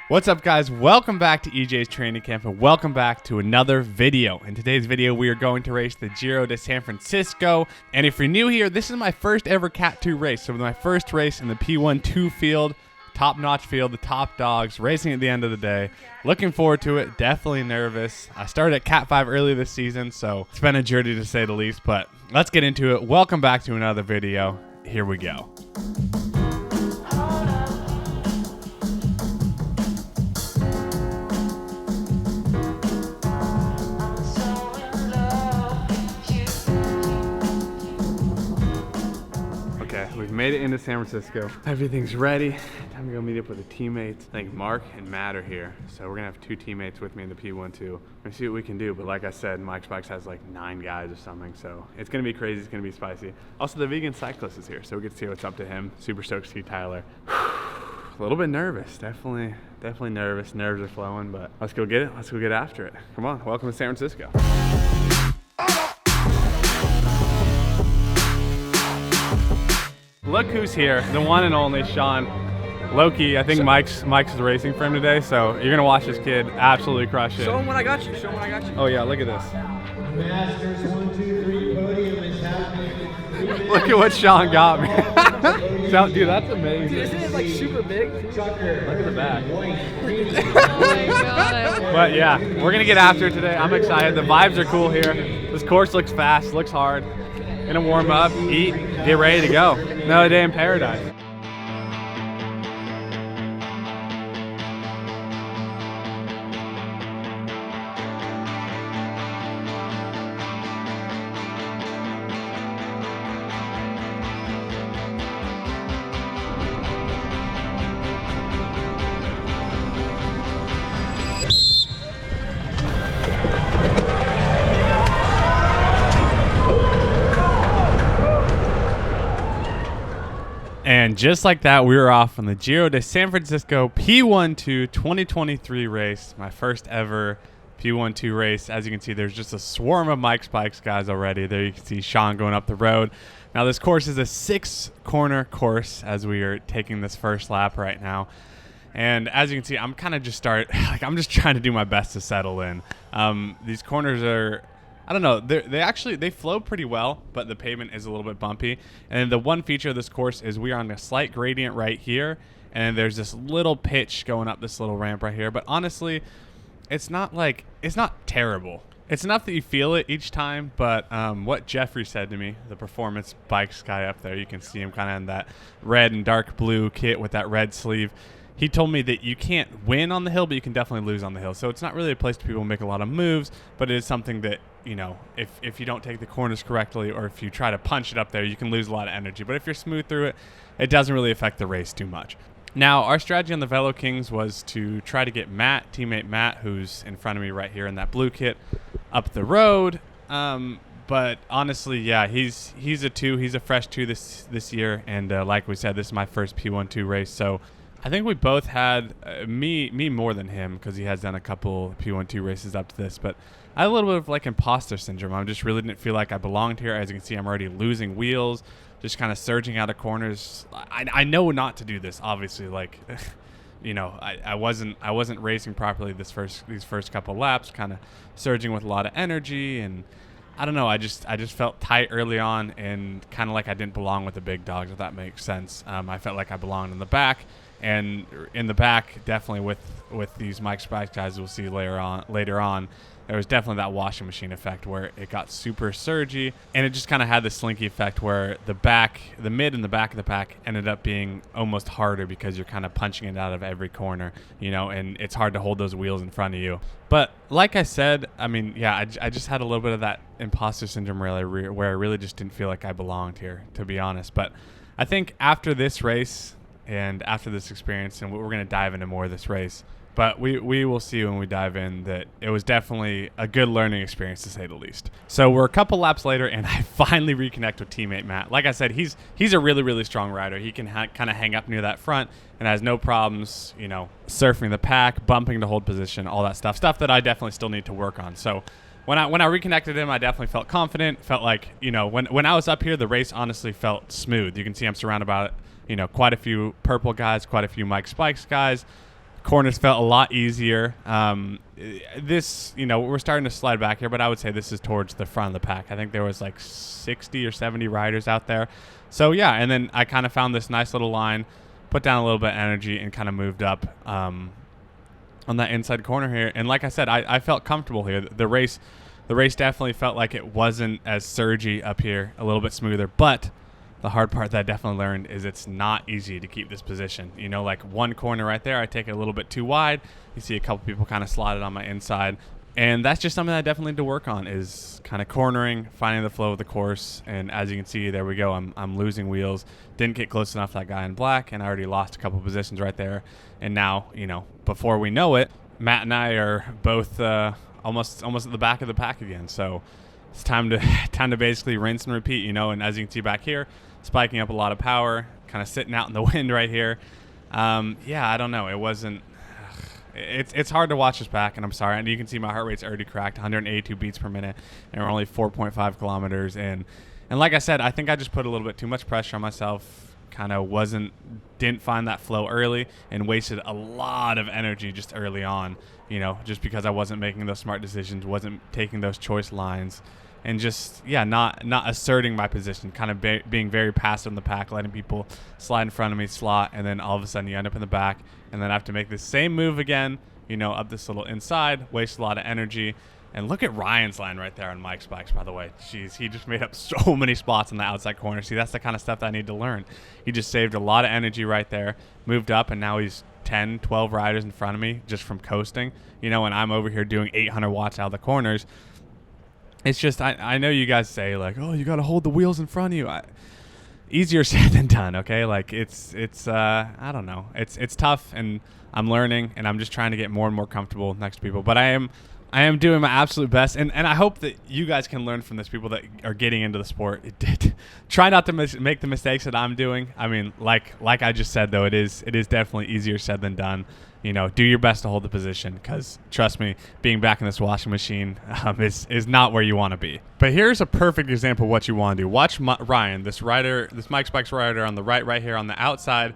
What's up, guys? Welcome back to EJ's Training Camp and welcome back to another video. In today's video, we are going to race the Giro de San Francisco. And if you're new here, this is my first ever Cat 2 race. So my first race in the P1-2 field, top-notch field, the top dogs, racing at the end of the day. Looking forward to it. Definitely nervous. I started at Cat 5 early this season, so it's been a journey to say the least. But let's get into it. Welcome back to another video. Here we go. We've made it into San Francisco. Everything's ready. Time to go meet up with the teammates. I think Mark and Matt are here. So we're gonna have two teammates with me in the P1-2. We're gonna see what we can do. But like I said, Mike's Bikes has like 9 guys or something. So it's gonna be crazy, it's gonna be spicy. Also, the vegan cyclist is here, so we get to see what's up to him. Super stoked to see Tyler. A little bit nervous, definitely nervous. Nerves are flowing, but let's go get it. Let's go get after it. Come on, welcome to San Francisco. Look who's here, the one and only Sean. Loki, I think Mike's racing for him today, so you're gonna watch this kid absolutely crush it. Show him what I got you, show him what I got you. Oh yeah, look at this. Masters 1, 2, 3 podium is happening. Look at what Sean got me. Dude, that's amazing. Dude, isn't it like super big? Look at the back. Oh my god. But yeah, we're gonna get after it today. I'm excited. The vibes are cool here. This course looks fast, looks hard. Gonna warm up, eat, get ready to go. Another day in paradise. And just like that, we were off on the Giro de San Francisco P1-2 2023 race. My first ever P1-2 race. As you can see, there's just a swarm of Mike's Bikes guys already. There you can see Sean going up the road. Now this course is a 6-corner course as we are taking this first lap right now. And as you can see, I'm kind of I'm just trying to do my best to settle in. These corners are, I don't know, they flow pretty well, but the pavement is a little bit bumpy. And the one feature of this course is we are on a slight gradient right here, and there's this little pitch going up this little ramp right here. But honestly, it's not terrible. It's enough that you feel it each time, but what Jeffrey said to me, the performance bikes guy up there, you can see him kind of in that red and dark blue kit with that red sleeve. He told me that you can't win on the hill, but you can definitely lose on the hill. So it's not really a place people make a lot of moves, but it is something that, you know, if you don't take the corners correctly or if you try to punch it up there, you can lose a lot of energy. But if you're smooth through it, it doesn't really affect the race too much. Now, our strategy on the Velo Kings was to try to get teammate Matt, who's in front of me right here in that blue kit, up the road. But honestly, yeah, he's a 2. He's a fresh 2 this year. And like we said, this is my first P1-2 race. So I think we both had, me more than him because he has done a couple P1-2 races up to this. But I had a little bit of like imposter syndrome. I just really didn't feel like I belonged here. As you can see, I'm already losing wheels, just kind of surging out of corners. I know not to do this, obviously. Like, you know, I wasn't racing properly these first couple laps, kind of surging with a lot of energy, and I don't know. I just felt tight early on, and kind of like I didn't belong with the big dogs, if that makes sense. I felt like I belonged in the back, and in the back, definitely with these Mike's Bikes guys, we'll see later on. There was definitely that washing machine effect where it got super surgy, and it just kind of had the slinky effect where the mid and the back of the pack ended up being almost harder because you're kind of punching it out of every corner, you know, and it's hard to hold those wheels in front of you. But like I said, I mean, yeah, I just had a little bit of that imposter syndrome really, where I really just didn't feel like I belonged here, to be honest. But I think after this race and after this experience, and we're going to dive into more of this race, but we will see when we dive in that it was definitely a good learning experience, to say the least. So we're a couple laps later, and I finally reconnect with teammate Matt. Like I said, he's a really, really strong rider. He can kind of hang up near that front and has no problems, you know, surfing the pack, bumping to hold position, all that stuff that I definitely still need to work on. So when I reconnected him, I definitely felt confident. Felt like, you know, when I was up here, the race honestly felt smooth. You can see I'm surrounded by, you know, quite a few purple guys, quite a few Mike's Bikes guys. corners felt a lot easier. This, we're starting to slide back here, but I would say this is towards the front of the pack. I think there was like 60 or 70 riders out there. So, yeah, and then I kind of found this nice little line, put down a little bit of energy, and kind of moved up on that inside corner here. And like I said, I felt comfortable here. The race definitely felt like it wasn't as surgy up here, a little bit smoother. But the hard part that I definitely learned is it's not easy to keep this position. Like one corner right there, I take it a little bit too wide. You see a couple people kind of slotted on my inside. And that's just something that I definitely need to work on, is kind of cornering, finding the flow of the course. And as you can see, there we go. I'm losing wheels. Didn't get close enough to that guy in black, and I already lost a couple positions right there. And now, before we know it, Matt and I are both almost at the back of the pack again. So it's time to basically rinse and repeat, And as you can see back here, spiking up a lot of power, kind of sitting out in the wind right here. I don't know. It wasn't. It's hard to watch this back, and I'm sorry. And you can see my heart rate's already cracked, 182 beats per minute, and we're only 4.5 kilometers in. And like I said, I think I just put a little bit too much pressure on myself. Kind of didn't find that flow early, and wasted a lot of energy just early on. Just because I wasn't making those smart decisions, wasn't taking those choice lines, and just not asserting my position. Kind of being very passive in the pack, letting people slide in front of me, slot, and then all of a sudden you end up in the back. And then I have to make the same move again, up this little inside, waste a lot of energy. And look at Ryan's line right there on Mike's bikes, by the way. Jeez, he just made up so many spots on the outside corner. See, that's the kind of stuff that I need to learn. He just saved a lot of energy right there, moved up, and now he's 10, 12 riders in front of me just from coasting, and I'm over here doing 800 watts out of the corners. It's just, I know you guys say, like, oh, you got to hold the wheels in front of you. Easier said than done, okay? Like, it's I don't know. It's tough, and I'm learning, and I'm just trying to get more and more comfortable next to people. But I am doing my absolute best, and I hope that you guys can learn from this, people that are getting into the sport. Try not to make the mistakes that I'm doing. I mean, like I just said, though, it is definitely easier said than done. Do your best to hold the position, because trust me, being back in this washing machine is not where you want to be. But here's a perfect example of what you want to do. Watch Ryan, this Mike's Bikes rider on the right here on the outside,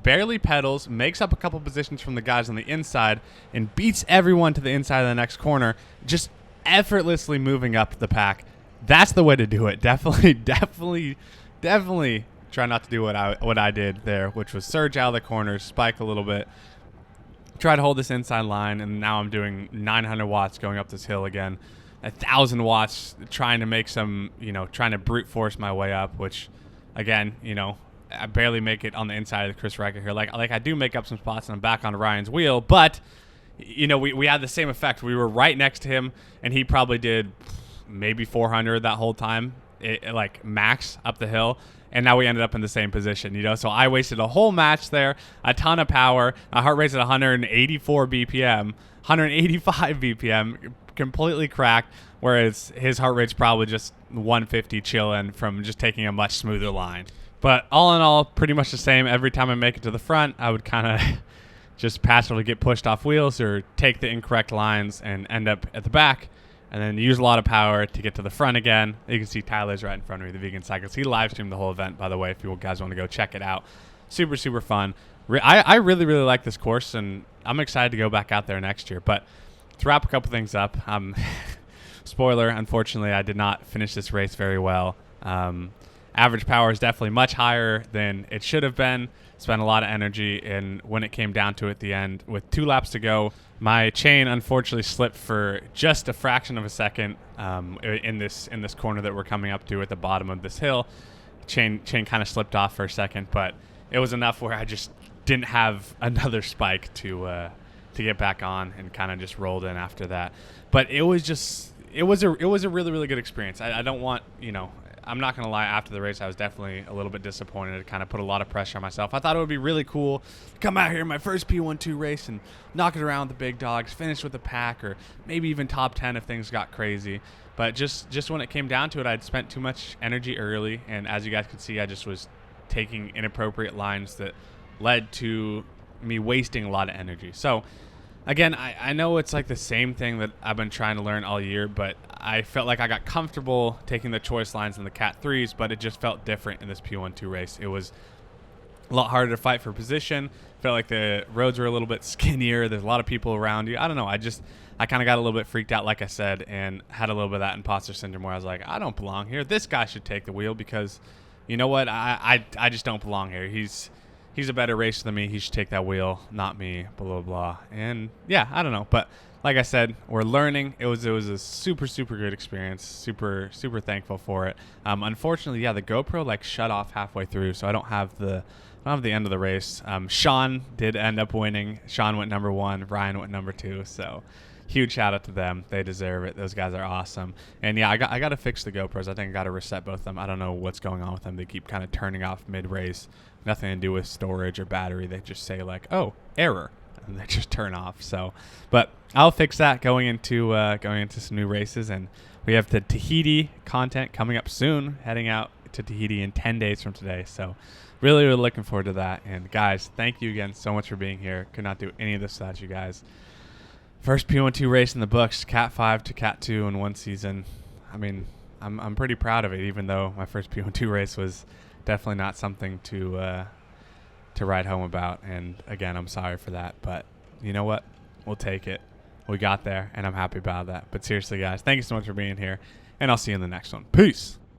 barely pedals, makes up a couple positions from the guys on the inside, and beats everyone to the inside of the next corner, just effortlessly moving up the pack. That's the way to do it. Definitely try not to do what I did there, which was surge out of the corners, spike a little bit, try to hold this inside line, and now I'm doing 900 watts going up this hill again, 1,000 watts trying to make some, trying to brute force my way up, which, again, I barely make it on the inside of Chris Riker here. Like I do make up some spots, and I'm back on Ryan's wheel, but, we had the same effect. We were right next to him, and he probably did maybe 400 that whole time, like max up the hill. And now we ended up in the same position, So I wasted a whole match there, a ton of power. My heart rate's at 184 BPM, 185 BPM, completely cracked, whereas his heart rate's probably just 150 chilling from just taking a much smoother line. But all in all, pretty much the same. Every time I make it to the front, I would kind of just passively get pushed off wheels or take the incorrect lines and end up at the back. And then use a lot of power to get to the front again. You can see Tyler's right in front of me, the vegan cyclist. He live streamed the whole event, by the way, if you guys want to go check it out. Super, super fun. I really, really like this course, and I'm excited to go back out there next year. But to wrap a couple things up, spoiler, unfortunately, I did not finish this race very well. Average power is definitely much higher than it should have been. Spent a lot of energy, and when it came down to it at the end, with 2 laps to go, my chain unfortunately slipped for just a fraction of a second in this corner that we're coming up to at the bottom of this hill. Chain kind of slipped off for a second, but it was enough where I just didn't have another spike to get back on, and kind of just rolled in after that. But it was a really, really good experience. I don't want, I'm not going to lie, after the race, I was definitely a little bit disappointed. It kind of put a lot of pressure on myself. I thought it would be really cool to come out here in my first P12 race and knock it around with the big dogs, finish with the pack, or maybe even top 10 if things got crazy. But just when it came down to it, I'd spent too much energy early, and as you guys could see, I just was taking inappropriate lines that led to me wasting a lot of energy. So, again, I know it's like the same thing that I've been trying to learn all year, but I felt like I got comfortable taking the choice lines in the Cat 3s, but it just felt different in this P12 race. It was a lot harder to fight for position. Felt like the roads were a little bit skinnier. There's a lot of people around you. I don't know. I kind of got a little bit freaked out, like I said, and had a little bit of that imposter syndrome where I was like, I don't belong here. This guy should take the wheel because, you know what? I just don't belong here. He's a better racer than me. He should take that wheel, not me. Blah blah blah. And yeah, I don't know. But like I said, we're learning. It was a super good experience. Super thankful for it. Unfortunately, yeah, the GoPro like shut off halfway through, so I don't have the end of the race. Sean did end up winning. Sean went number 1. Ryan went number 2. So huge shout out to them. They deserve it. Those guys are awesome. And yeah, I got to fix the GoPros. I think I got to reset both of them. I don't know what's going on with them. They keep kind of turning off mid-race. Nothing to do with storage or battery. They just say like, oh, error, and they just turn off. So, but I'll fix that going into some new races. And we have the Tahiti content coming up soon, heading out to Tahiti in 10 days from today. So really looking forward to that. And guys, thank you again so much for being here. Could not do any of this without you guys. First P12 race in the books, Cat 5 to Cat 2 in one season. I mean, I'm pretty proud of it, even though my first P12 race was definitely not something to write home about. And again, I'm sorry for that, but you know what? We'll take it. We got there, and I'm happy about that. But seriously, guys, thank you so much for being here, and I'll see you in the next one. Peace.